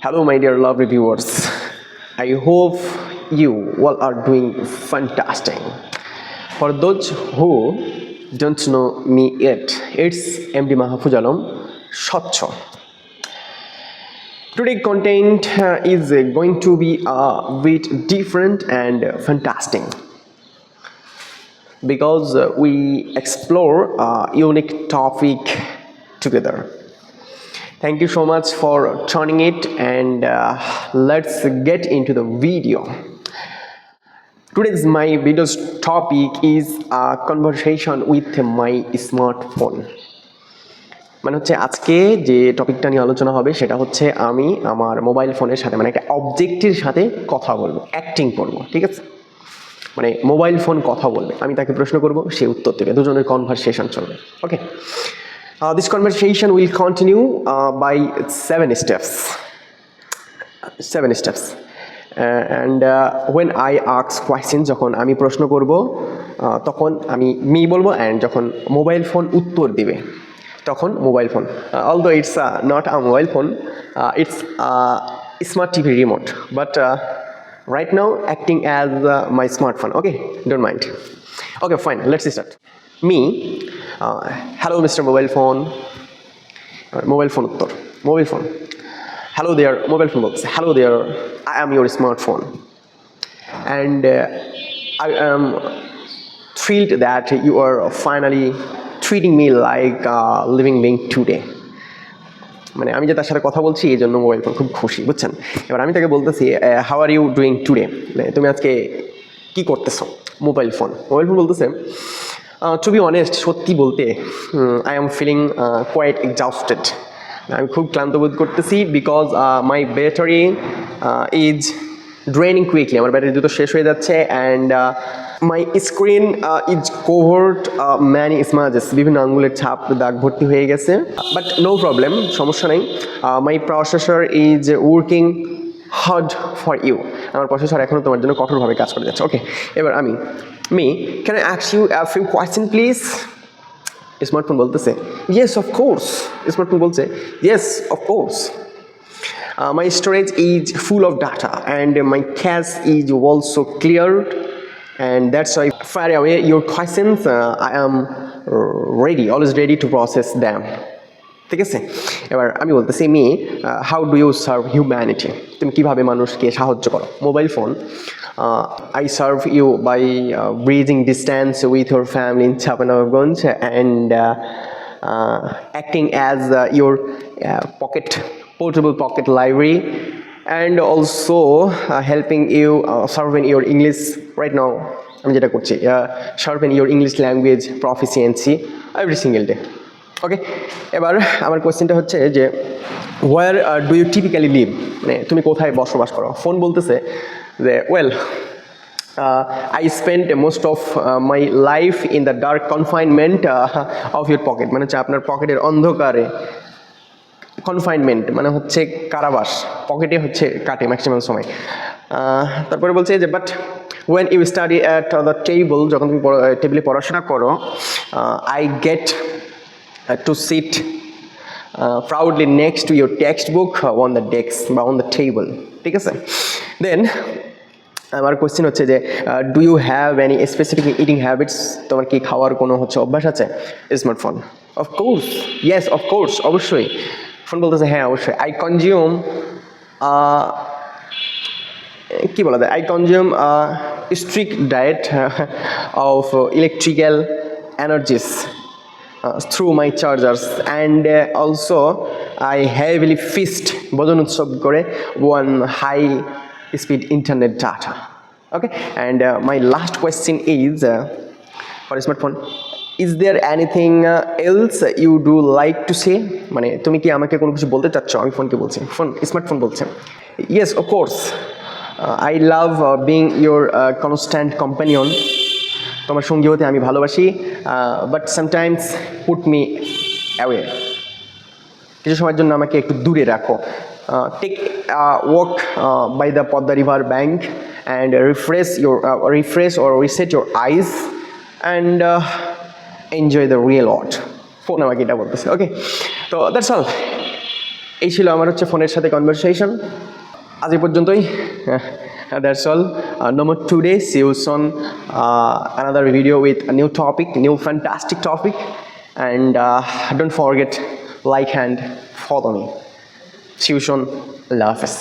Hello, my dear lovely viewers. I hope you all are doing fantastic. For those who don't know me yet, it's MD Mahfuz Alam Shotcho. Today's content is going to be a bit different and fantastic because we explore a unique topic together. Thank you so much for tuning it, and let's get into the video. Today's my video's topic is a conversation with my smartphone. মানে হচ্ছে আজকে যে টপিকটা নিয়ে আলোচনা হবে সেটা হচ্ছে আমি আমার মোবাইল ফোনের সাথে মানে একটা অবজেক্টের সাথে কথা বলবো, অ্যাক্টিং করব, ঠিক আছে? মানে মোবাইল ফোন কথা বলবে, আমি তাকে প্রশ্ন করব, সে উত্তর দেবে, দুজনের কনভারসেশন চলবে। ওকে, this conversation will continue by 7 steps. And when I ask questions, যখন আমি প্রশ্ন করব তখন আমি মি বলবো, অ্যান্ড যখন মোবাইল ফোন উত্তর দিবে তখন mobile phone, although it's not a mobile phone, it's a smart TV remote, but right now acting as my smartphone. Okay, don't mind. Okay, fine, let's start. Me, hello Mr. Mobile Phone. Mobile phone uttor, mobile phone. Hello there, mobile phone books. Hello there, I am your smartphone, and I am thrilled that you are finally treating me like a living being today. মানে আমি যে তার সাথে কথা বলছি এই জন্য mobile phone খুব খুশি, বুঝছেন? এবার আমি তাকে বলতেছি, how are you doing today, তুমি আজকে কি করতেছো? মোবাইল ফোন বলতেছে, টু বি অনেস্ট, সত্যি বলতে I am feeling quite exhausted. আমি খুব ক্লান্ত বোধ করতেছি, because my battery is draining quickly, আমার ব্যাটারি দ্রুত শেষ হয়ে যাচ্ছে, and my screen is covered many smudges, বিভিন্ন আঙ্গুলের ছাপ দাগ ভর্তি হয়ে গেছে, বাট নো প্রবলেম, সমস্যা নেই। My processor is working hard for you, আমার প্রসেসর এখনও তোমার জন্য কঠোরভাবে কাজ করে যাচ্ছে। ওকে, এবার আমি me, can I ask you a few question please? Smartphone বলতেছে, ইয়েস অফ কোর্স। স্মার্টফোন বলছে, yes of course. My storage is full of data and my cache is also cleared, and that's why fire away your questions. I am ready, always ready to process them. ঠিক আছে, এবার আমি বলতেছি, me, how do you serve humanity, তুমি কীভাবে মানুষকে সাহায্য করো? Mobile phone, I serve you by bridging distance with your family in Chapanaghanj and acting as your portable pocket library, and also helping you sharpen your English right now. আমি যেটা করছি, sharpen your English language proficiency every single day. ওকে, এবার আমার কোয়েশ্চেনটা হচ্ছে যে, where do you typically live, মানে তুমি কোথায় বসবাস করো? ফোন বলতেছে যে, well, I spent most of my life in the dark confinement of your pocket, মানে হচ্ছে আপনার পকেটের অন্ধকারে। কনফাইনমেন্ট মানে হচ্ছে কারাবাস, পকেটে হচ্ছে কাটে ম্যাক্সিমাম সময়। তারপরে বলছে যে, but when you study at the table, যখন তুমি টেবিলে পড়াশোনা করো, I get to sit proudly next to your textbook on the desk বা on the table, ঠিক আছে? দেন আমার কোয়েশ্চেন হচ্ছে যে, do you have any specific eating habits, তোমার কি খাওয়ার কোনো হচ্ছে অভ্যাস আছে? স্মার্টফোন, অফকোর্স, ইয়েস অফকোর্স, অবশ্যই। ফোন বলতেছে, হ্যাঁ অবশ্যই। আই কনজিউম, কি বলা যায়, I consume strict diet of electrical energies through my chargers, and also I heavily feast, ভোজন উৎসব করে, one high speed internet data. Okay, and my last question is for smartphone, is there anything else you do like to say, মানে তুমি কি আমাকে কোনো কিছু বলতে চাচ্ছ? আমি ফোনকে বলছি, স্মার্টফোন বলছে, yes of course, I love being your constant companion, তোমার সঙ্গী হতে আমি ভালোবাসি, but sometimes put me away, কিছু সময়ের জন্য আমাকে একটু দূরে রাখো। Take walk by the Padma river bank and refresh or reset your eyes and enjoy the real world. Phone আমাকে এটা বলতেছে। ওকে, তো দ্যাটস অল। এই ছিল আমার হচ্ছে ফোনের সাথে কনভারসেশন। আজ এই পর্যন্তই। That's all. No more today. See you soon. Another video with a new topic, new fantastic topic. And don't forget, like and follow me. See you soon. Allah Hafiz.